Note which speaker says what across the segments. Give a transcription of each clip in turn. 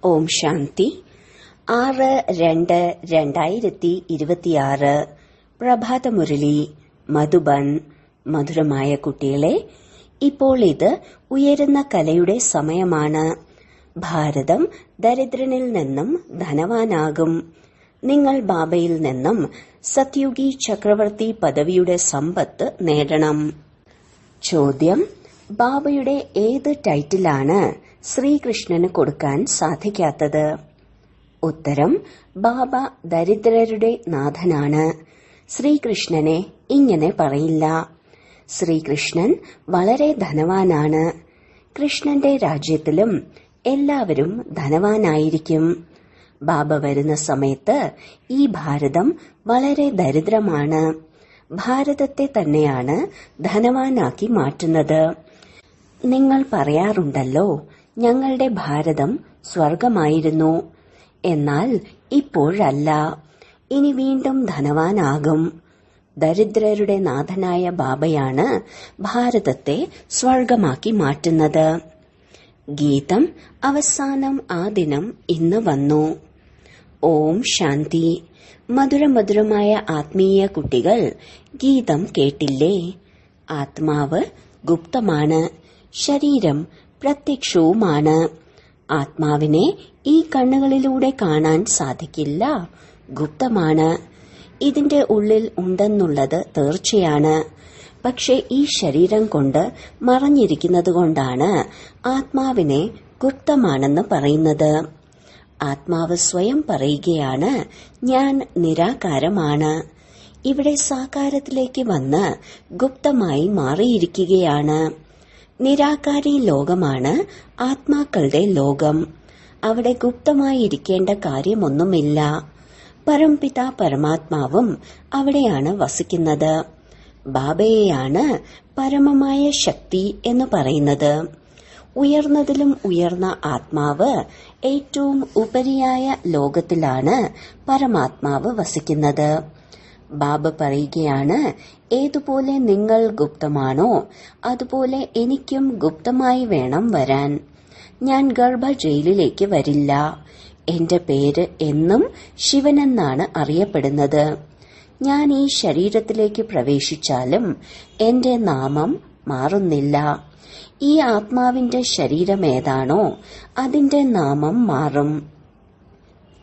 Speaker 1: ഓം ശാന്തി 6/2/2026 പ്രഭാതമുരളി മധുബൻ. മധുരമായ കുട്ടികളെ, ഇപ്പോൾ ഇത് ഉയരുന്ന കലയുടെ സമയമാണ്. ഭാരതം ദരിദ്രനിൽ നിന്നും ധനവാനാകും. നിങ്ങൾ ബാബയിൽ നിന്നും സത്യുഗി ചക്രവർത്തി പദവിയുടെ സമ്പത്ത് നേടണം. ചോദ്യം: ബാബയുടെ ഏത് ടൈറ്റിലാണ് ശ്രീകൃഷ്ണന് കൊടുക്കാൻ സാധിക്കാത്തത്? ഉത്തരം: ബാബ ദരിദ്രരുടെ നാഥനാണ്. ശ്രീകൃഷ്ണനെ ഇങ്ങനെ പറയില്ല. ശ്രീകൃഷ്ണൻ വളരെ ധനവാനാണ്. കൃഷ്ണന്റെ രാജ്യത്തിലും എല്ലാവരും ധനവാനായിരിക്കും. ബാബ വരുന്ന സമയത്ത് ഈ ഭാരതം വളരെ ദരിദ്രമാണ്. ഭാരതത്തെ തന്നെയാണ് ധനവാനാക്കി മാറ്റുന്നത്. നിങ്ങൾ പറയാറുണ്ടല്ലോ, ഞങ്ങളുടെ ഭാരതം സ്വർഗമായിരുന്നു. എന്നാൽ ഇപ്പോഴല്ല, ഇനി വീണ്ടും ധനവാനാകും. ദരിദ്രരുടെ നാഥനായ ബാബയാണ് ഭാരതത്തെ സ്വർഗമാക്കി മാറ്റുന്നത്. ഗീതം അവസാനം ആ ദിനം ഇന്ന് വന്നു. ഓം ശാന്തി. മധുരമധുരമായ ആത്മീയ കുട്ടികൾ, ഗീതം കേട്ടില്ലേ? ആത്മാവ് ഗുപ്തമാണ്, ശരീരം പ്രത്യക്ഷവുമാണ്. ആത്മാവിനെ ഈ കണ്ണുകളിലൂടെ കാണാൻ സാധിക്കില്ല, ഗുപ്തമാണ്. ഇതിന്റെ ഉള്ളിൽ ഉണ്ടെന്നുള്ളത് തീർച്ചയാണ്. പക്ഷെ ഈ ശരീരം കൊണ്ട് മറഞ്ഞിരിക്കുന്നതുകൊണ്ടാണ് ആത്മാവിനെ ഗുപ്തമാണെന്ന് പറയുന്നത്. ആത്മാവ് സ്വയം പറയുകയാണ്, ഞാൻ നിരാകാരമാണ്. ഇവിടെ സാകാരത്തിലേക്ക് വന്ന് ഗുപ്തമായി മാറിയിരിക്കുകയാണ്. നിരാകാരി ലോകമാണ് ആത്മാക്കളുടെ ലോകം. അവിടെ ഗുപ്തമായിരിക്കേണ്ട കാര്യമൊന്നുമില്ല. പരംപിത പരമാത്മാവും അവിടെയാണ് വസിക്കുന്നത്. ബാബയെയാണ് പരമമായ ശക്തി എന്ന് പറയുന്നത്. ഉയർന്നതിലും ഉയർന്ന ആത്മാവ്, ഏറ്റവും ഉപരിയായ ലോകത്തിലാണ് പരമാത്മാവ് വസിക്കുന്നത്. ബാബ പറയുകയാണ്, ഏതുപോലെ നിങ്ങൾ ഗുപ്തമാണോ അതുപോലെ എനിക്കും ഗുപ്തമായി വേണം വരാൻ. ഞാൻ ഗർഭ ജയിലിലേക്ക് വരില്ല. എന്റെ പേര് എന്നും ശിവനെന്നാണ് അറിയപ്പെടുന്നത്. ഞാൻ ഈ ശരീരത്തിലേക്ക് പ്രവേശിച്ചാലും എന്റെ നാമം മാറുന്നില്ല. ഈ ആത്മാവിന്റെ ശരീരം ഏതാണോ അതിന്റെ നാമം മാറും.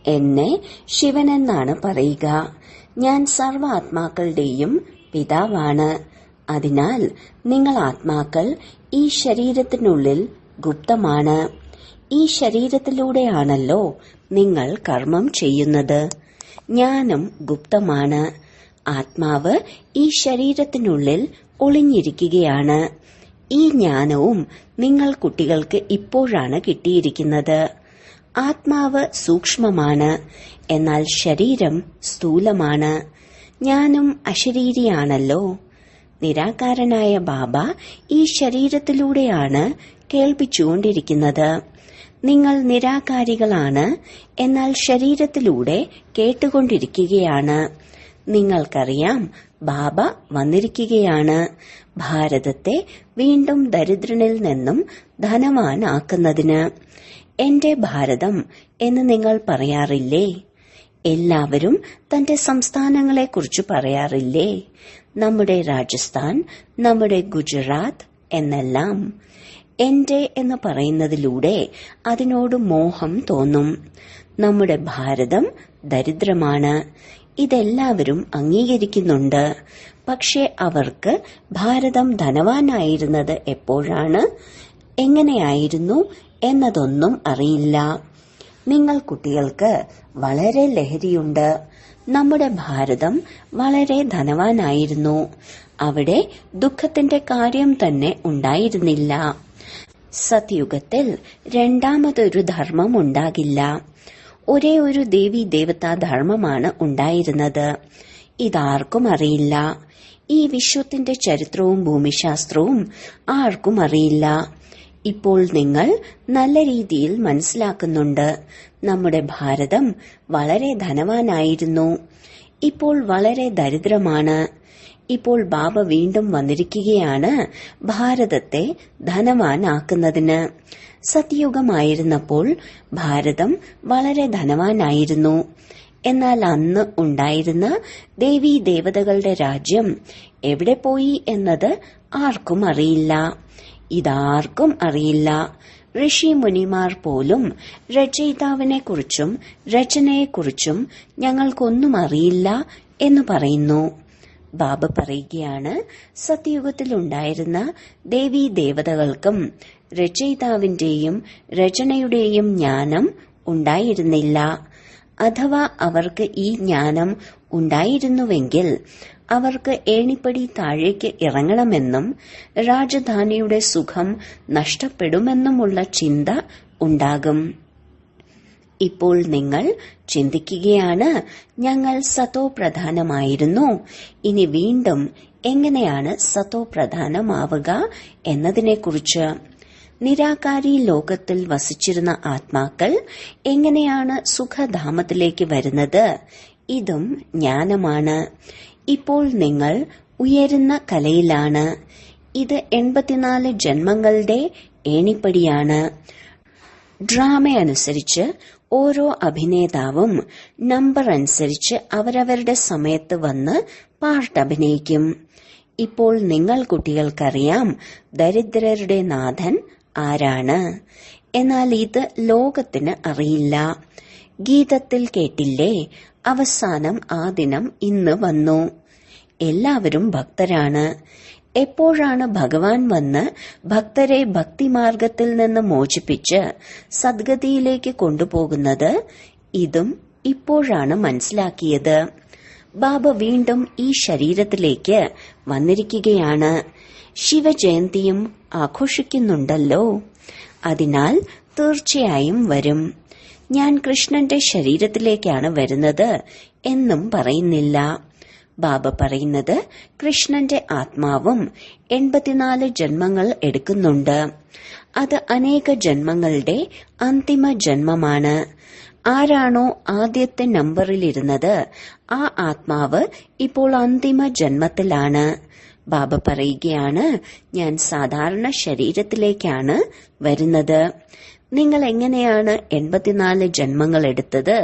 Speaker 1: എന്നെ ശിവനെന്നാണ് പറയുക. ഞാൻ സർവ ആത്മാക്കളുടെയും പിതാവാണ്. അതിനാൽ നിങ്ങൾ ആത്മാക്കൾ ഈ ശരീരത്തിനുള്ളിൽ ഗുപ്തമാണ്. ഈ ശരീരത്തിലൂടെയാണല്ലോ നിങ്ങൾ കർമ്മം ചെയ്യുന്നത്. ജ്ഞാനം ഗുപ്തമാണ്. ആത്മാവ് ഈ ശരീരത്തിനുള്ളിൽ ഒളിഞ്ഞിരിക്കുകയാണ്. ഈ ജ്ഞാനവും നിങ്ങൾ കുട്ടികൾക്ക് ഇപ്പോഴാണ് കിട്ടിയിരിക്കുന്നത്. ആത്മാവ് സൂക്ഷ്മമാണ്, എന്നാൽ ശരീരം സ്ഥൂലമാണ്. ഞാനും അശരീരിയാണല്ലോ. നിരാകാരനായ ബാബ ഈ ശരീരത്തിലൂടെയാണ് കേൾപ്പിച്ചുകൊണ്ടിരിക്കുന്നത്. നിങ്ങൾ നിരാകാരികളാണ്, എന്നാൽ ശരീരത്തിലൂടെ കേട്ടുകൊണ്ടിരിക്കുകയാണ്. നിങ്ങൾക്കറിയാം, ബാബ വന്നിരിക്കുകയാണ് ഭാരതത്തെ വീണ്ടും ദരിദ്രനിൽ നിന്നും ധനവാനാക്കുന്നതിന്. എന്റെ ഭാരതം എന്ന് നിങ്ങൾ പറയാറില്ലേ? എല്ലാവരും തന്റെ സംസ്ഥാനങ്ങളെക്കുറിച്ച് പറയാറില്ലേ? നമ്മുടെ രാജസ്ഥാൻ, നമ്മുടെ ഗുജറാത്ത് എന്നെല്ലാം. എന്റെ എന്ന് പറയുന്നതിലൂടെ അതിനോട് മോഹം തോന്നും. നമ്മുടെ ഭാരതം ദരിദ്രമാണ്. ഇതെല്ലാവരും അംഗീകരിക്കുന്നുണ്ട്. പക്ഷെ അവർക്ക് ഭാരതം ധനവാനായിരുന്നത് എപ്പോഴാണ്, എങ്ങനെയായിരുന്നു എന്നതൊന്നും അറിയില്ല. നിങ്ങൾ കുട്ടികൾക്ക് വളരെ ലഹരിയുണ്ട്. നമ്മുടെ ഭാരതം വളരെ ധനവാനായിരുന്നു. അവിടെ ദുഃഖത്തിന്റെ കാര്യം തന്നെ ഉണ്ടായിരുന്നില്ല. സത്യുഗത്തിൽ രണ്ടാമതൊരു ധർമ്മം ഉണ്ടാകില്ല. ഒരേ ഒരു ദേവി ദേവതാ ധർമ്മമാണ് ഉണ്ടായിരുന്നത്. ഇതാർക്കും അറിയില്ല. ഈ വിശ്വത്തിന്റെ ചരിത്രവും ഭൂമിശാസ്ത്രവും ആർക്കും അറിയില്ല. ഇപ്പോൾ നിങ്ങൾ നല്ല രീതിയിൽ മനസ്സിലാക്കുന്നുണ്ട്. നമ്മുടെ ഭാരതം വളരെ ധനവാനായിരുന്നു. ഇപ്പോൾ വളരെ ദരിദ്രമാണ്. ഇപ്പോൾ ബാബ വീണ്ടും വന്നിരിക്കുകയാണ് ഭാരതത്തെ ധനവാനാക്കുന്നതിന്. സത്യയുഗമായിരുന്നപ്പോൾ ഭാരതം വളരെ ധനവാനായിരുന്നു. എന്നാൽ അന്ന് ഉണ്ടായിരുന്ന ദേവീ ദേവതകളുടെ രാജ്യം എവിടെ പോയി എന്നത് ആർക്കും അറിയില്ല. ഇതാർക്കും അറിയില്ല. ഋഷി മുനിമാർ പോലും രചയിതാവിനെക്കുറിച്ചും രചനയെക്കുറിച്ചും ഞങ്ങൾക്കൊന്നും അറിയില്ല എന്ന് പറയുന്നു. ബാബ പറയുകയാണ്, സത്യയുഗത്തിലുണ്ടായിരുന്ന ദേവീ ദേവതകൾക്കും രചയിതാവിന്റെയും രചനയുടെയും ജ്ഞാനം ഉണ്ടായിരുന്നില്ല. അഥവാ അവർക്ക് ഈ ജ്ഞാനം ഉണ്ടായിരുന്നുവെങ്കിൽ അവർക്ക് ഏണിപ്പടി താഴേക്ക് ഇറങ്ങണമെന്നും രാജധാനിയുടെ സുഖം നഷ്ടപ്പെടുമെന്നുമുള്ള ചിന്ത ഉണ്ടാകും. ഇപ്പോൾ നിങ്ങൾ ചിന്തിക്കുകയാണ്, ഞങ്ങൾ സതോ പ്രധാനമായിരുന്നു, ഇനി വീണ്ടും എങ്ങനെയാണ് സതോ പ്രധാനമാവുക എന്നതിനെക്കുറിച്ച്. നിരാകാരി ലോകത്തിൽ വസിച്ചിരുന്ന ആത്മാക്കൾ എങ്ങനെയാണ് സുഖധാമത്തിലേക്ക് വരുന്നത്? ഇതും ജ്ഞാനമാണ്. ഇപ്പോൾ നിങ്ങൾ ഉയരുന്ന കലയിലാണ്. ഇത് 84 ജന്മങ്ങളുടെ ഏണിപ്പടിയാണ്. ഡ്രാമയനുസരിച്ച് ഓരോ അഭിനേതാവും നമ്പർ അനുസരിച്ച് അവരവരുടെ സമയത്ത് വന്ന് പാർട്ട് അഭിനയിക്കും. ഇപ്പോൾ നിങ്ങൾ കുട്ടികൾക്കറിയാം ദരിദ്രരുടെ നാഥൻ ആരാണ്. എന്നാൽ ഇത് ലോകത്തിന് അറിയില്ല. ഗീതത്തിൽ കേട്ടില്ലേ, അവസാനം ആ ദിനം ഇന്ന് വന്നു. എല്ലാവരും ഭക്തരാണ്. എപ്പോഴാണ് ഭഗവാൻ വന്ന് ഭക്തരെ ഭക്തിമാർഗത്തിൽ നിന്ന് മോചിപ്പിച്ച് സദ്ഗതിയിലേക്ക് കൊണ്ടുപോകുന്നത്? ഇതും ഇപ്പോഴാണ് മനസ്സിലാക്കിയത്. ബാബ വീണ്ടും ഈ ശരീരത്തിലേക്ക് വന്നിരിക്കുകയാണ്. ശിവജയന്തിയും ആഘോഷിക്കുന്നുണ്ടല്ലോ. അതിനാൽ തീർച്ചയായും വരും. ഞാൻ കൃഷ്ണന്റെ ശരീരത്തിലേക്കാണ് വരുന്നത് എന്നും പറയുന്നില്ല. ബാബ പറയുന്നത് കൃഷ്ണന്റെ ആത്മാവും 84 ജന്മങ്ങൾ എടുക്കുന്നുണ്ട്. അത് അനേക ജന്മങ്ങളുടെ അന്തിമ ജന്മമാണ്. ആരാണോ ആദ്യത്തെ നമ്പറിലിരുന്നത് ആ ആത്മാവ് ഇപ്പോൾ അന്തിമ ജന്മത്തിലാണ്. ബാബ പറയുകയാണ്, ഞാൻ സാധാരണ ശരീരത്തിലേക്കാണ് വരുന്നത്. നിങ്ങൾ എങ്ങനെയാണ് 84 ജന്മങ്ങൾ എടുത്തത്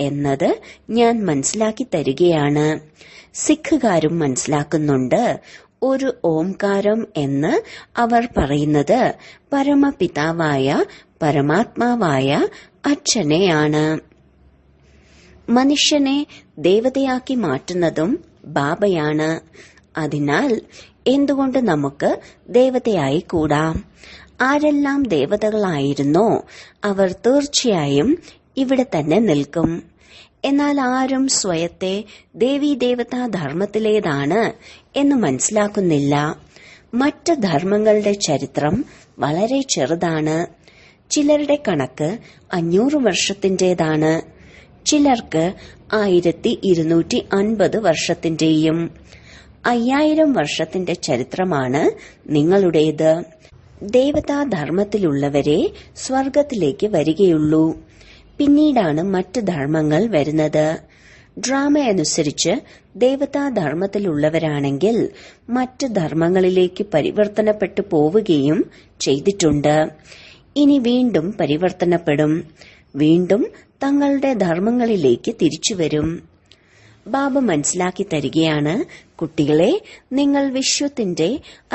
Speaker 1: എന്നത് ഞാൻ മനസ്സിലാക്കി തരികയാണ്. സിഖുകാരും മനസ്സിലാക്കുന്നുണ്ട്. ഒരു ഓംകാരം എന്ന് അവർ പറയുന്നത് പരമപിതാവായ പരമാത്മാവായ അച്ഛനെയാണ്. മനുഷ്യനെ ദേവതയാക്കി മാറ്റുന്നതും ബാബയാണ്. അതിനാൽ എന്തുകൊണ്ട് നമുക്ക് ദേവതയായി കൂടാം? ആരെല്ലാം ദേവതകളായിരുന്നോ അവർ തീർച്ചയായും ഇവിടെ തന്നെ നിൽക്കും. എന്നാൽ ആരും സ്വയത്തെ ദേവീദേവതാ ധർമ്മത്തിലേതാണ് എന്ന് മനസ്സിലാക്കുന്നില്ല. മറ്റ് ധർമ്മങ്ങളുടെ ചരിത്രം വളരെ ചെറുതാണ്. ചിലരുടെ കണക്ക് 500 വർഷത്തിന്റേതാണ്, ചിലർക്ക് 1250 വർഷത്തിന്റെയും. 5000 വർഷത്തിന്റെ ചരിത്രമാണ് നിങ്ങളുടേത്. ദേവതാധർമ്മത്തിലുള്ളവരെ സ്വർഗത്തിലേക്ക് വരികയുള്ളൂ. പിന്നീടാണ് മറ്റ് ധർമ്മങ്ങൾ വരുന്നത്. ഡ്രാമയനുസരിച്ച് ദേവതാധർമ്മത്തിലുള്ളവരാണെങ്കിൽ മറ്റ് ധർമ്മങ്ങളിലേക്ക് പരിവർത്തനപ്പെട്ടു പോവുകയും ചെയ്തിട്ടുണ്ട്. ഇനി വീണ്ടും പരിവർത്തനപ്പെടും. വീണ്ടും തങ്ങളുടെ ധർമ്മങ്ങളിലേക്ക് തിരിച്ചുവരും. ബാബ മനസ്സിലാക്കി തരികയാണ്, കുട്ടികളെ, നിങ്ങൾ വിശ്വത്തിന്റെ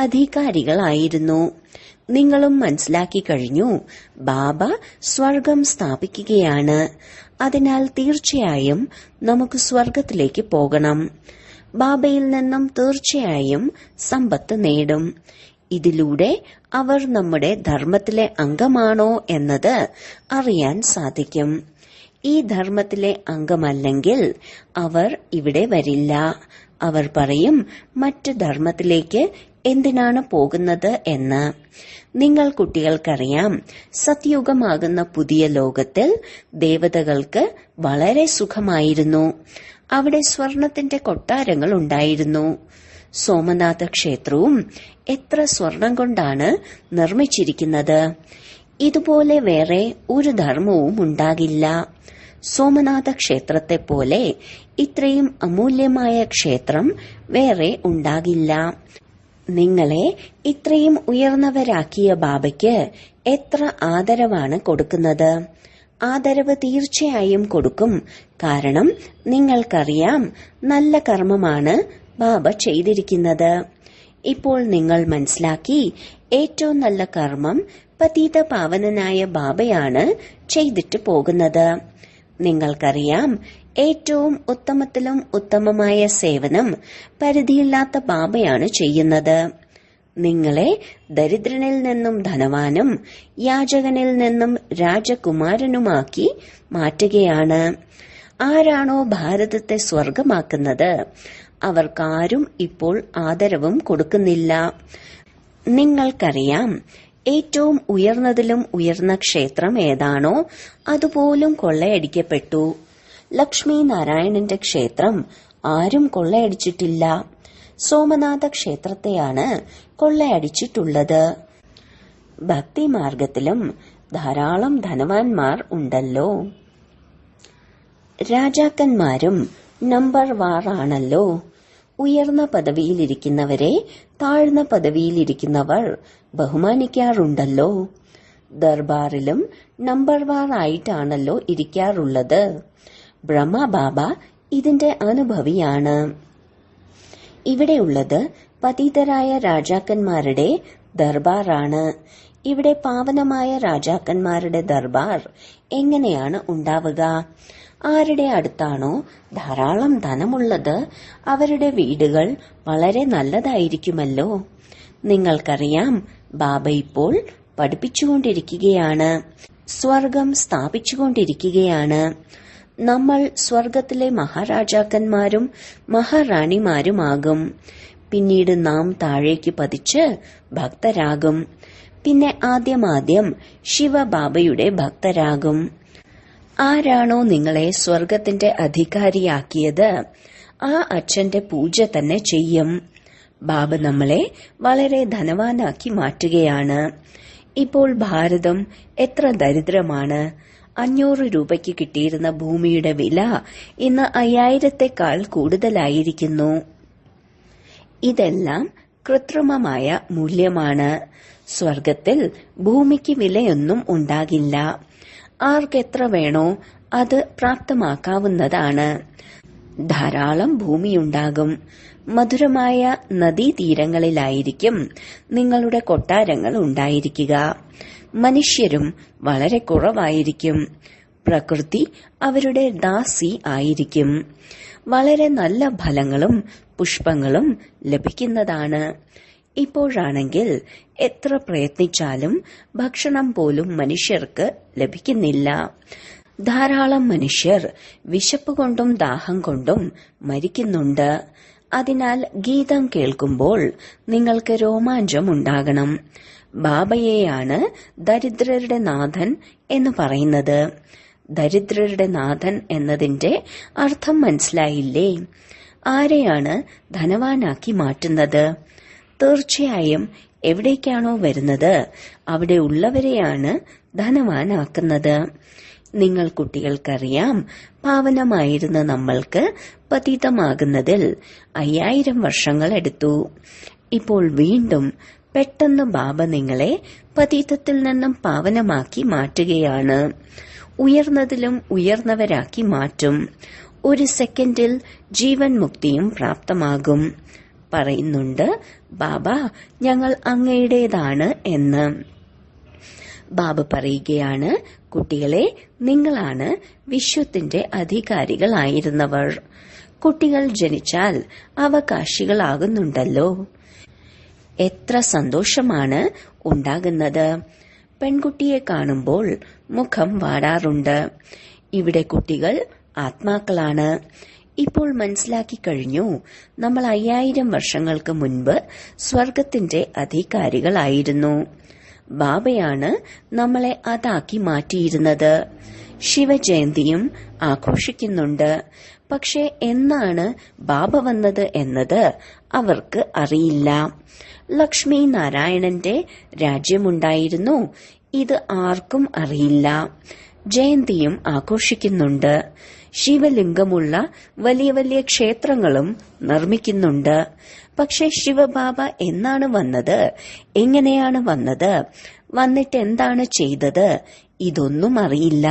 Speaker 1: അധികാരികളായിരുന്നു. നിങ്ങളും മനസ്സിലാക്കി കഴിഞ്ഞു. ബാബ സ്വർഗം സ്ഥാപിക്കുകയാണ്. അതിനാൽ തീർച്ചയായും നമുക്ക് സ്വർഗത്തിലേക്ക് പോകണം. ബാബയിൽ നിന്നും തീർച്ചയായും സമ്പത്ത് നേടും. ഇതിലൂടെ അവർ നമ്മുടെ ധർമ്മത്തിലെ അംഗമാണോ എന്നത് അറിയാൻ സാധിക്കും. ഈ ധർമ്മത്തിലെ അംഗമല്ലെങ്കിൽ അവർ ഇവിടെ വരില്ല. അവർ പറയും, മറ്റ് ധർമ്മത്തിലേക്ക് എന്തിനാണ് പോകുന്നത് എന്ന്. നിങ്ങൾ കുട്ടികൾക്കറിയാം, സത്യുഗമാകുന്ന പുതിയ ലോകത്തിൽ ദേവതകൾക്ക് വളരെ സുഖമായിരുന്നു. അവിടെ സ്വർണത്തിന്റെ കൊട്ടാരങ്ങൾ ഉണ്ടായിരുന്നു. സോമനാഥ ക്ഷേത്രവും എത്ര സ്വർണം കൊണ്ടാണ് നിർമ്മിച്ചിരിക്കുന്നത്. ഇതുപോലെ വേറെ ഒരു ധർമ്മവും ഉണ്ടാകില്ല. സോമനാഥ ക്ഷേത്രത്തെ പോലെ ഇത്രയും അമൂല്യമായ ക്ഷേത്രം വേറെ ഉണ്ടാകില്ല. നിങ്ങളെ ഇത്രയും ഉയർന്നവരാക്കിയ ബാബയ്ക്ക് എത്ര ആദരവാണ് കൊടുക്കുന്നത്. ആദരവ് തീർച്ചയായും കൊടുക്കും. കാരണം നിങ്ങൾക്കറിയാം നല്ല കർമ്മമാണ് ബാബ ചെയ്തിരിക്കുന്നത്. ഇപ്പോൾ നിങ്ങൾ മനസ്സിലാക്കി, ഏറ്റവും നല്ല കർമ്മം പതിത പാവനനായ ബാബയാണ് ചെയ്തിട്ട് പോകുന്നത്. നിങ്ങൾക്കറിയാം, ഏറ്റവും ഉത്തമത്തിലും ഉത്തമമായ സേവനം പരിധിയില്ലാത്ത ബാബയാണ് ചെയ്യുന്നത്. നിങ്ങളെ ദരിദ്രനിൽ നിന്നും ധനവാനും യാചകനിൽ നിന്നും രാജകുമാരനുമാക്കി മാറ്റുകയാണ്. ആരാണോ ഭാരതത്തെ സ്വർഗമാക്കുന്നത് അവർക്കാരും ഇപ്പോൾ ആദരവും കൊടുക്കുന്നില്ല. നിങ്ങൾക്കറിയാം, ഏറ്റവും ഉയർന്നതിലും ഉയർന്ന ക്ഷേത്രം ഏതാണോ അതുപോലും കൊള്ളയടിക്കപ്പെട്ടു. ലക്ഷ്മി നാരായണന്റെ ക്ഷേത്രം ആരും കൊള്ളയടിച്ചിട്ടില്ല. സോമനാഥ ക്ഷേത്രത്തെയാണ് കൊള്ളയടിച്ചിട്ടുള്ളത്. ഭക്തിമാർഗത്തിലും ധാരാളം ധനവാന്മാർ ഉണ്ടല്ലോ. രാജാക്കന്മാരും നമ്പർ വാറാണല്ലോ. ഉയർന്ന പദവിയിലിരിക്കുന്നവരെ താഴ്ന്ന പദവിയിലിരിക്കുന്നവർ ബഹുമാനിക്കാറുണ്ടല്ലോ. ദർബാറിലും നമ്പർ വാർ ആയിട്ടാണല്ലോ ഇരിക്കാറുള്ളത്. ബ്രഹ്മബാബ ഇതിന്റെ അനുഭവിയാണ്. ഇവിടെയുള്ളത് പതിതരായ രാജാക്കന്മാരുടെ ദർബാറാണ്. ഇവിടെ പാവനമായ രാജാക്കന്മാരുടെ ദർബാർ എങ്ങനെയാണ് ഉണ്ടാവുക? ആരുടെ അടുത്താണോ ധാരാളം ധനമുള്ളത് അവരുടെ വീടുകൾ വളരെ നല്ലതായിരിക്കുമല്ലോ. നിങ്ങൾക്കറിയാം, ബാബ ഇപ്പോൾ പഠിപ്പിച്ചുകൊണ്ടിരിക്കുകയാണ്, സ്വർഗം സ്ഥാപിച്ചുകൊണ്ടിരിക്കുകയാണ്. നമ്മൾ സ്വർഗത്തിലെ മഹാരാജാക്കന്മാരും മഹാറാണിമാരുമാകും. പിന്നീട് നാം താഴേക്ക് പതിച്ച് ഭക്തരാകും. പിന്നെ ആദ്യം ശിവബാബയുടെ ഭക്തരാകും. ആരാണോ നിങ്ങളെ സ്വർഗത്തിന്റെ അധികാരിയാക്കിയത് ആ അച്ഛന്റെ പൂജ തന്നെ ചെയ്യും. ബാബ നമ്മളെ വളരെ ധനവാനാക്കി മാറ്റുകയാണ്. ഇപ്പോൾ ഭാരതം എത്ര ദരിദ്രമാണ്. 500 രൂപയ്ക്ക് കിട്ടിയിരുന്ന ഭൂമിയുടെ വില ഇന്ന് 5000-ത്തേക്കാൾ കൂടുതലായിരിക്കുന്നു. ഇതെല്ലാം കൃത്രിമമായ മൂല്യമാണ്. സ്വർഗത്തിൽ ഭൂമിക്ക് വിലയൊന്നും ഉണ്ടാകില്ല. ആർക്കെത്ര വേണോ അത് പ്രാപ്തമാക്കാവുന്നതാണ്. ധാരാളം ഭൂമിയുണ്ടാകും. മധുരമായ നദീതീരങ്ങളിലായിരിക്കും നിങ്ങളുടെ കൊട്ടാരങ്ങൾ ഉണ്ടായിരിക്കുക. മനുഷ്യരും വളരെ കുറവായിരിക്കും. പ്രകൃതി അവരുടെ ദാസി ആയിരിക്കും. വളരെ നല്ല ഫലങ്ങളും പുഷ്പങ്ങളും ലഭിക്കുന്നതാണ്. ഇപ്പോഴാണെങ്കിൽ എത്ര പ്രയത്നിച്ചാലും ഭക്ഷണം പോലും മനുഷ്യർക്ക് ലഭിക്കുന്നില്ല. ധാരാളം മനുഷ്യർ വിശപ്പ് കൊണ്ടും ദാഹം കൊണ്ടും മരിക്കുന്നുണ്ട്. അതിനാൽ ഗീതം കേൾക്കുമ്പോൾ നിങ്ങൾക്ക് രോമാഞ്ചം ഉണ്ടാകണം. ബാബയെയാണ് ദരിദ്രരുടെ നാഥൻ എന്ന് പറയുന്നത്. ദരിദ്രരുടെ നാഥൻ എന്നതിന്റെ അർത്ഥം മനസ്സിലായില്ലേ? ആരെയാണ് ധനവാനാക്കി മാറ്റുന്നത്? തീർച്ചയായും എവിടേക്കാണോ വരുന്നത് അവിടെ ഉള്ളവരെയാണ് ധനവാനാക്കുന്നത്. നിങ്ങൾ കുട്ടികൾക്കറിയാം, പാവനമായിരുന്ന നമ്മൾക്ക് പതിതമാകുന്നതിൽ 5000 വർഷങ്ങൾ എടുത്തു. ഇപ്പോൾ വീണ്ടും പെട്ടെന്ന് ബാബ നിങ്ങളെ പതിതത്തിൽ നിന്നും പാവനമാക്കി മാറ്റുകയാണ്. ഉയർന്നതിലും ഉയർന്നവരാക്കി മാറ്റും. 1 സെക്കൻഡിൽ ജീവൻ മുക്തിയും പ്രാപ്തമാകും. പറയുന്നുണ്ട്, ബാബ ഞങ്ങൾ അങ്ങയുടേതാണ് എന്ന്. ബാബ പറയുകയാണ്, കുട്ടികളെ, നിങ്ങളാണ് വിശ്വത്തിന്റെ അധികാരികളായിരുന്നവർ. കുട്ടികൾ ജനിച്ചാൽ അവകാശികളാകുന്നുണ്ടല്ലോ. എത്ര സന്തോഷമാണ് ഉണ്ടാകുന്നത്. പെൺകുട്ടിയെ കാണുമ്പോൾ മുഖം വാടാറുണ്ട്. ഇവിടെ കുട്ടികൾ ആത്മാക്കളാണ്. ഇപ്പോൾ മനസ്സിലാക്കി കഴിഞ്ഞു, നമ്മൾ 5000 വർഷങ്ങൾക്ക് മുൻപ് സ്വർഗത്തിന്റെ അധികാരികളായിരുന്നു. ബാബയാണ് നമ്മളെ അതാക്കി മാറ്റിയിരുന്നത്. ശിവജയന്തിയും ആഘോഷിക്കുന്നുണ്ട്. പക്ഷെ എന്നാണ് ബാബ വന്നത് എന്നത് അവർക്ക് അറിയില്ല. ലക്ഷ്മി നാരായണന്റെ രാജ്യമുണ്ടായിരുന്നു. ഇത് ആർക്കും അറിയില്ല. ജയന്തിയും ആഘോഷിക്കുന്നുണ്ട്. ശിവലിംഗമുള്ള വലിയ വലിയ ക്ഷേത്രങ്ങളും നിർമ്മിക്കുന്നുണ്ട്. പക്ഷെ ശിവബാബ എന്നാണ് വന്നത്, എങ്ങനെയാണ് വന്നത്, വന്നിട്ട് എന്താണ് ചെയ്തത്, ഇതൊന്നും അറിയില്ല.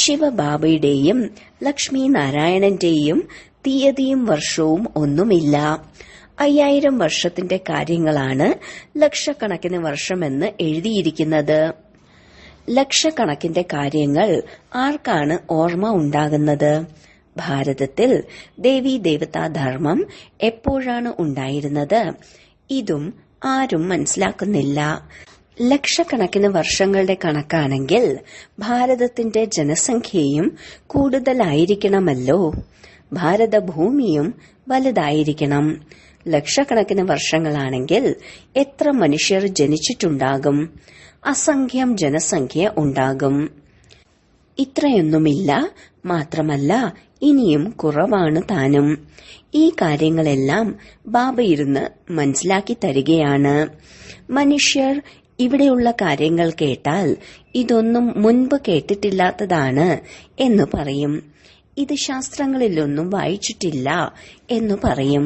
Speaker 1: ശിവബാബയുടെയും ലക്ഷ്മി നാരായണന്റെയും തീയതിയും വർഷവും ഒന്നുമില്ല. 5000 വർഷത്തിന്റെ കാര്യങ്ങളാണ് ലക്ഷക്കണക്കിന് വർഷമെന്ന് എഴുതിയിരിക്കുന്നത്. ലക്ഷക്കണക്കിന്റെ കാര്യങ്ങൾ ആർക്കാണ് ഓർമ്മ ഉണ്ടാകുന്നത്? ഭാരതത്തിൽ ദേവീ ദേവതാ ധർമ്മം എപ്പോഴാണ് ഉണ്ടായിരുന്നത്? ഇതും ആരും മനസ്സിലാക്കുന്നില്ല. ലക്ഷക്കണക്കിന് വർഷങ്ങളുടെ കണക്കാണെങ്കിൽ ഭാരതത്തിന്റെ ജനസംഖ്യയും കൂടുതലായിരിക്കണമല്ലോ. ഭാരതഭൂമിയും വലുതായിരിക്കണം. ലക്ഷക്കണക്കിന് വർഷങ്ങളാണെങ്കിൽ എത്ര മനുഷ്യർ ജനിച്ചിട്ടുണ്ടാകും? അസംഖ്യം ജനസംഖ്യ ഉണ്ടാകും. ഇത്രയൊന്നുമില്ല. മാത്രമല്ല ഇനിയും കുറവാണ് താനും. ഈ കാര്യങ്ങളെല്ലാം ബാബ ഇരുന്ന് മനസ്സിലാക്കി തരികയാണ്. മനുഷ്യർ ഇവിടെയുള്ള കാര്യങ്ങൾ കേട്ടാൽ ഇതൊന്നും മുൻപ് കേട്ടിട്ടില്ലാത്തതാണ് എന്ന് പറയും. ഇത് ശാസ്ത്രങ്ങളിലൊന്നും വായിച്ചിട്ടില്ല എന്ന് പറയും.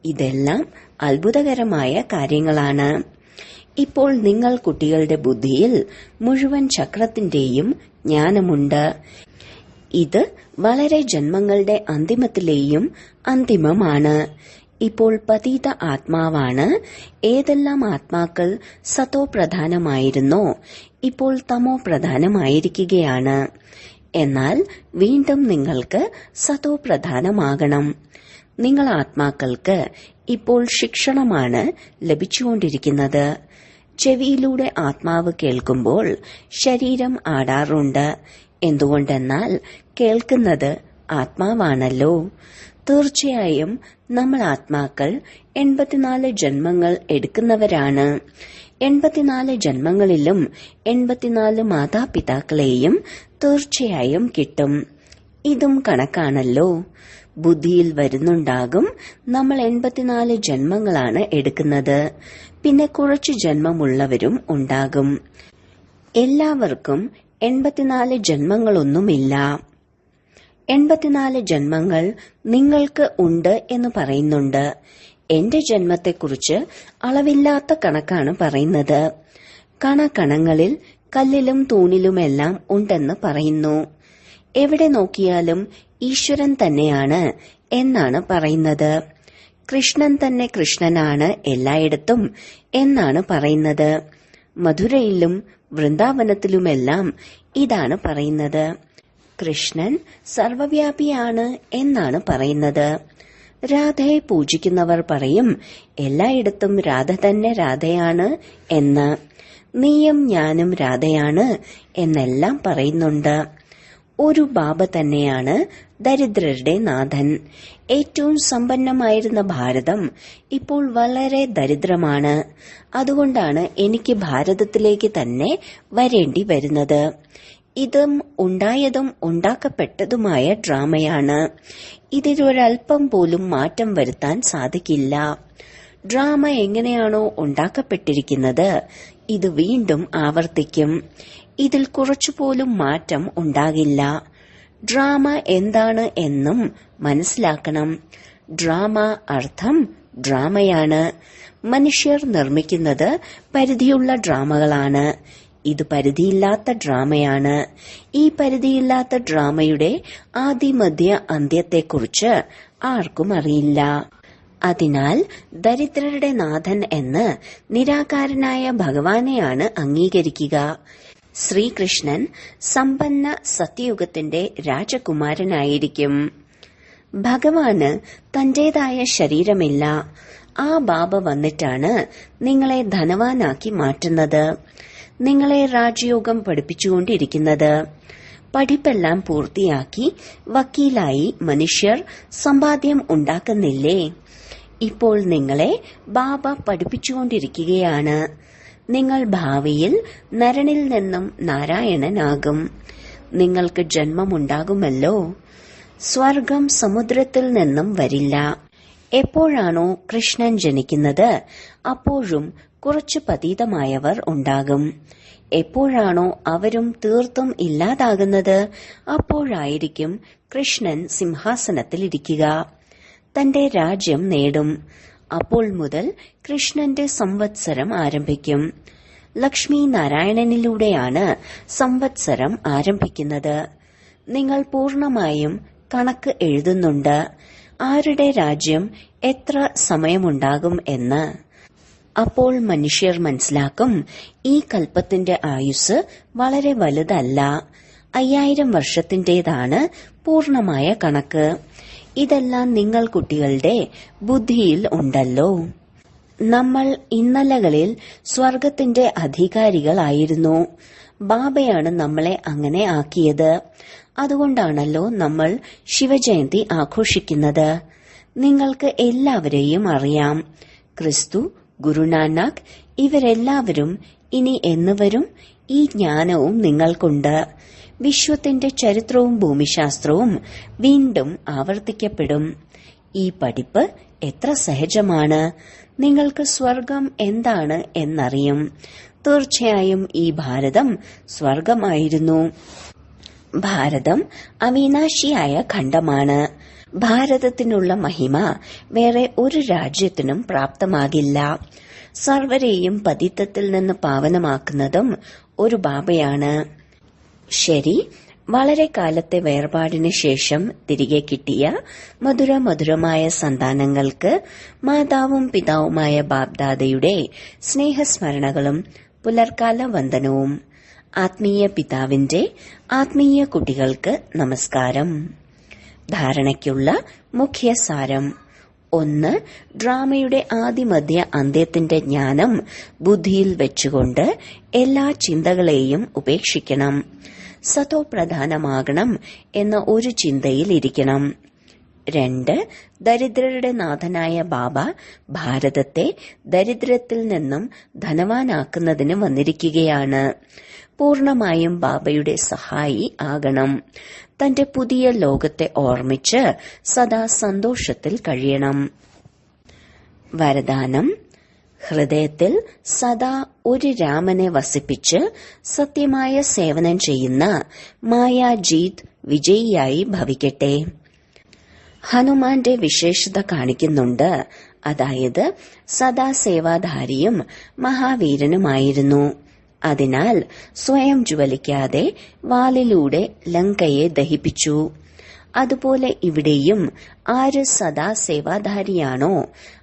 Speaker 1: ഇതെല്ലാം അത്ഭുതകരമായ കാര്യങ്ങളാണ്. ഇപ്പോൾ നിങ്ങൾ കുട്ടികളുടെ ബുദ്ധിയിൽ മുഴുവൻ ചക്രത്തിന്റെയും ജ്ഞാനമുണ്ട്. ഇത് വളരെ ജന്മങ്ങളുടെ അന്തിമത്തിലെയും അന്തിമമാണ്. ഇപ്പോൾ പതീത ആത്മാവാണ്. ഏതെല്ലാം ആത്മാക്കൾ സതോ പ്രധാനമായിരുന്നോ ഇപ്പോൾ തമോ പ്രധാനമായിരിക്കുകയാണ്. എന്നാൽ വീണ്ടും നിങ്ങൾക്ക് സതോ പ്രധാനമാകണം. നിങ്ങൾ ആത്മാക്കൾക്ക് ഇപ്പോൾ ശിക്ഷണമാണ് ലഭിച്ചുകൊണ്ടിരിക്കുന്നത്. ചെവിയിലൂടെ ആത്മാവ് കേൾക്കുമ്പോൾ ശരീരം ആടാറുണ്ട്. എന്തുകൊണ്ടെന്നാൽ കേൾക്കുന്നത് ആത്മാവാണല്ലോ. തീർച്ചയായും നമ്മൾ ആത്മാക്കൾ 84 ജന്മങ്ങൾ എടുക്കുന്നവരാണ്. 84 ജന്മങ്ങളിലും 84 മാതാപിതാക്കളെയും തീർച്ചയായും കിട്ടും. ഇതും കണക്കാണല്ലോ. ബുദ്ധിയിൽ വരുന്നുണ്ടാകും നമ്മൾ 84 ജന്മങ്ങളാണ് എടുക്കുന്നത്. പിന്നെ കുറച്ചു ജന്മമുള്ളവരും ഉണ്ടാകും. എല്ലാവർക്കും 84 ജന്മങ്ങളൊന്നുമില്ല. 84 ജന്മങ്ങൾ നിങ്ങൾക്ക് ഉണ്ട് എന്ന് പറയുന്നുണ്ട്. എന്റെ ജന്മത്തെക്കുറിച്ച് അളവില്ലാത്ത കണക്കാണ് പറയുന്നത്. കണങ്ങളിൽ കല്ലിലും തൂണിലുമെല്ലാം ഉണ്ടെന്ന് പറയുന്നു. എവിടെ നോക്കിയാലും ഈശ്വരൻ തന്നെയാണ് എന്നാണ് പറയുന്നത്. കൃഷ്ണൻ തന്നെ കൃഷ്ണനാണ് എല്ലായിടത്തും എന്നാണ് പറയുന്നത്. മധുരയിലും വൃന്ദാവനത്തിലുമെല്ലാം ഇതാണ് പറയുന്നത്. കൃഷ്ണൻ സർവവ്യാപിയാണ് എന്നാണ് പറയുന്നത്. രാധയെ പൂജിക്കുന്നവർ പറയും എല്ലായിടത്തും രാധ തന്നെ രാധയാണ് എന്ന്. നീയും ഞാനും രാധയാണ് എന്നെല്ലാം പറയുന്നുണ്ട്. ഒരു ബാബ തന്നെയാണ് ദരിദ്രരുടെ നാഥൻ. ഏറ്റവും സമ്പന്നമായിരുന്ന ഭാരതം ഇപ്പോൾ വളരെ ദരിദ്രമാണ്. അതുകൊണ്ടാണ് എനിക്ക് ഭാരതത്തിലേക്ക് തന്നെ വരേണ്ടി വരുന്നത്. ഇതും ഉണ്ടായതും ഉണ്ടാക്കപ്പെട്ടതുമായ ഡ്രാമയാണ്. ഇതിലൊരൽപ്പം പോലും മാറ്റം വരുത്താൻ സാധിക്കില്ല. ഡ്രാമ എങ്ങനെയാണോ ഉണ്ടാക്കപ്പെട്ടിരിക്കുന്നത് ഇത് വീണ്ടും ആവർത്തിക്കും. ഇതിൽ കുറച്ചുപോലും മാറ്റം ഉണ്ടാകില്ല. ഡ്രാമ എന്താണ് എന്നും മനസ്സിലാക്കണം. ഡ്രാമ അർത്ഥം ഡ്രാമയാണ്. മനുഷ്യർ നിർമ്മിക്കുന്നത് പരിധിയുള്ള ഡ്രാമകളാണ്. ഇത് പരിധിയില്ലാത്ത ഡ്രാമയാണ്. ഈ പരിധിയില്ലാത്ത ഡ്രാമയുടെ ആദിമധ്യ അന്ത്യത്തെക്കുറിച്ച് ആർക്കും അറിയില്ല. അതിനാൽ ദരിദ്രരുടെ നാഥൻ എന്ന് നിരാകാരനായ ഭഗവാനെയാണ് അംഗീകരിക്കുക. ശ്രീകൃഷ്ണൻ സമ്പന്ന സത്യയുഗത്തിന്റെ രാജകുമാരനായിരിക്കും. ഭഗവാന് തന്റേതായ ശരീരമില്ല. ആ ബാബ വന്നിട്ടാണ് നിങ്ങളെ ധനവാനാക്കി മാറ്റുന്നത്, നിങ്ങളെ രാജയോഗം പഠിപ്പിച്ചുകൊണ്ടിരിക്കുന്നത്. പഠിപ്പെല്ലാം പൂർത്തിയാക്കി വക്കീലായി മനുഷ്യർ സമ്പാദ്യം ഉണ്ടാക്കുന്നില്ലേ? ഇപ്പോൾ നിങ്ങളെ ബാബ പഠിപ്പിച്ചുകൊണ്ടിരിക്കുകയാണ്. നിങ്ങൾ ഭാവിയിൽ നരനിൽ നിന്നും നാരായണനാകും. നിങ്ങൾക്ക് ജന്മമുണ്ടാകുമല്ലോ. സ്വർഗം സമുദ്രത്തിൽ നിന്നും വരില്ല. എപ്പോഴാണോ കൃഷ്ണൻ ജനിക്കുന്നത് അപ്പോഴും കുറച്ചു പതീതമായവർ ഉണ്ടാകും. എപ്പോഴാണോ അവരും തീർത്തും ഇല്ലാതാകുന്നത്, അപ്പോഴായിരിക്കും കൃഷ്ണൻ സിംഹാസനത്തിലിരിക്കുക, തന്റെ രാജ്യം നേടും. അപ്പോൾ മുതൽ കൃഷ്ണന്റെ സംവത്സരം ആരംഭിക്കും. ലക്ഷ്മി നാരായണനിലൂടെയാണ് സംവത്സരം ആരംഭിക്കുന്നത്. നിങ്ങൾ പൂർണമായും കണക്ക് എഴുതുന്നുണ്ട്, ആരുടെ രാജ്യം എത്ര സമയമുണ്ടാകും എന്ന്. അപ്പോൾ മനുഷ്യർ മനസ്സിലാക്കും, ഈ കൽപ്പത്തിന്റെ ആയുസ് വളരെ വലുതല്ല, 5000 വർഷത്തിന്റേതാണ് പൂർണമായ കണക്ക്. ഇതെല്ലാം നിങ്ങൾ കുട്ടികളുടെ ബുദ്ധിയിൽ ഉണ്ടല്ലോ. നമ്മൾ ഇന്നലകളിൽ സ്വർഗത്തിന്റെ അധികാരികളായിരുന്നു. ബാബയാണ് നമ്മളെ അങ്ങനെ ആക്കിയത്. അതുകൊണ്ടാണല്ലോ നമ്മൾ ശിവജയന്തി ആഘോഷിക്കുന്നത്. നിങ്ങൾക്ക് എല്ലാവരെയും അറിയാം. ക്രിസ്തു, ഗുരുനാനാക്ക് ഇവരെല്ലാവരും ഇനി എന്ന് വരും? ഈ ജ്ഞാനവും നിങ്ങൾക്കുണ്ട്. വിശ്വത്തിന്റെ ചരിത്രവും ഭൂമിശാസ്ത്രവും വീണ്ടും ആവർത്തിക്കപ്പെടും. ഈ പഠിപ്പ് എത്ര സഹജമാണ്. നിങ്ങൾക്ക് സ്വർഗം എന്താണ് എന്നറിയും. തീർച്ചയായും ഈ ഭാരതം സ്വർഗമായിരുന്നു. ഭാരതം അവിനാശിയായ ഖണ്ഡമാണ്. ഭാരതത്തിനുള്ള മഹിമ വേറെ ഒരു രാജ്യത്തിനും പ്രാപ്തമാകില്ല. സർവരെയും പതിത്തത്തിൽ നിന്ന് പാവനമാക്കുന്നതും ഒരു ബാബയാണ്. ശരി, വളരെ കാലത്തെ വേർപാടിന് ശേഷം തിരികെ കിട്ടിയ മധുരമധുരമായ സന്താനങ്ങൾക്ക് മാതാവും പിതാവുമായ ബാബ്ദാദയുടെ സ്നേഹസ്മരണകളും പുലർക്കാല വന്ദനവും. ആത്മീയ പിതാവിന്റെ ആത്മീയ കുട്ടികൾക്ക് നമസ്കാരം. ധാരണയ്ക്കുള്ള മുഖ്യസാരം: 1. ഡ്രാമയുടെ ആദിമധ്യ അന്ത്യത്തിന്റെ ജ്ഞാനം ബുദ്ധിയിൽ വെച്ചുകൊണ്ട് എല്ലാ ചിന്തകളെയും ഉപേക്ഷിക്കണം. സതോ പ്രധാനമാകണം എന്ന ഒരു ചിന്തയിൽ ഇരിക്കണം. 2. ദരിദ്രരുടെ നാഥനായ ബാബ ഭാരതത്തെ ദരിദ്രത്തിൽ നിന്നും ധനവാനാക്കുന്നതിന് വന്നിരിക്കുകയാണ്. പൂർണമായും ബാബയുടെ സഹായി ആകണം. തന്റെ പുതിയ ലോകത്തെ ഓർമ്മിച്ച് സദാ സന്തോഷത്തിൽ കഴിയണം. വരദാനം: ഹൃദയത്തിൽ സദാ ഒരു രാമനെ വസിപ്പിച്ച് സത്യമായ സേവനം ചെയ്യുന്ന മായാജീത് വിജയിയായി ഭവിക്കട്ടെ. ഹനുമാന്റെ വിശേഷത കാണിക്കുന്നുണ്ട്. അതായത് സദാ സേവാധാരിയും മഹാവീരനുമായിരുന്നു. അതിനാൽ സ്വയം ജ്വലിക്കാതെ വാലിലൂടെ ലങ്കയെ ദഹിപ്പിച്ചു. അതുപോലെ ഇവിടെയും ആര് സദാ സേവാധാരിയാണോ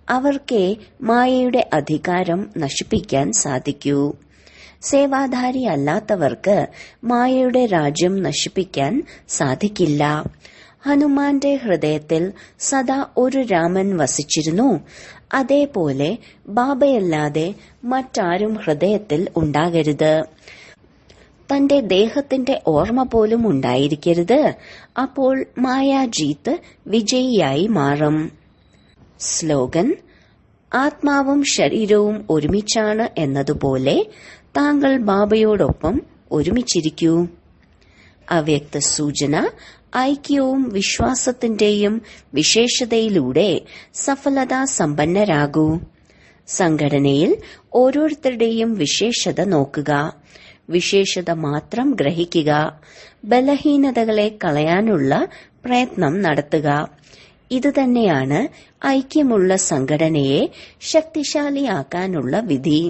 Speaker 1: അവർക്കേ മായയുടെ അധികാരം നശിപ്പിക്കാൻ സാധിക്കൂ. സേവാധാരി അല്ലാത്തവർക്ക് മായയുടെ രാജ്യം നശിപ്പിക്കാൻ സാധിക്കില്ല. ഹനുമാന്റെ ഹൃദയത്തിൽ സദാ ഒരു രാമൻ വസിച്ചിരുന്നു. അതേപോലെ ബാബയല്ലാതെ മറ്റാരും ഹൃദയത്തിൽ ഉണ്ടാകരുത്. തന്റെ ദേഹത്തിന്റെ ഓർമ്മ പോലും ഉണ്ടായിരിക്കരുത്. അപ്പോൾ മായാജീത്ത് വിജയിയായി മാറും. സ്ലോഗൻ: ആത്മാവും ശരീരവും ഒരുമിച്ചാണ് എന്നതുപോലെ താങ്കൾ ബാബയോടൊപ്പം ഒരുമിച്ചിരിക്കൂ. അവ്യക്ത സൂചന: ഐക്യവും വിശ്വാസത്തിന്റെയും വിശേഷതയിലൂടെ സഫലതാ സമ്പന്നരാകൂ. സംഘടനയിൽ ഓരോരുത്തരുടെയും വിശേഷത നോക്കുക. വിശേഷത മാത്രം ഗ്രഹിക്കുക. ബലഹീനതകളെ കളയാനുള്ള പ്രയത്നം നടത്തുക. ഇതുതന്നെയാണ് ഐക്യമുള്ള സംഘടനയെ ശക്തിശാലിയാക്കാനുള്ള വിധി.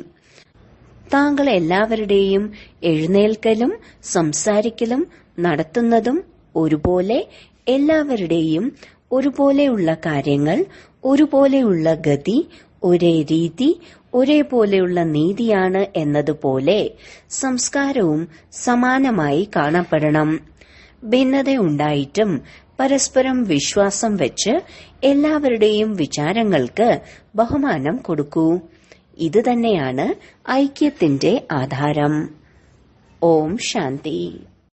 Speaker 1: താങ്കൾ എല്ലാവരുടെയും എഴുന്നേൽക്കലും സംസാരിക്കലും നടത്തുന്നതും ഒരുപോലെ, എല്ലാവരുടെയും ഒരുപോലെയുള്ള കാര്യങ്ങൾ, ഒരുപോലെയുള്ള ഗതി, ഒരേ രീതി, ഒരേപോലെയുള്ള നീതിയാണ് എന്നതുപോലെ സംസ്കാരവും സമാനമായി കാണപ്പെടണം. ഭിന്നതയുണ്ടായിട്ടും പരസ്പരം വിശ്വാസം വെച്ച് എല്ലാവരുടെയും വിചാരങ്ങൾക്ക് ബഹുമാനം കൊടുക്കൂ. ഇതുതന്നെയാണ് ഐക്യത്തിന്റെ ആധാരം. ഓം ശാന്തി.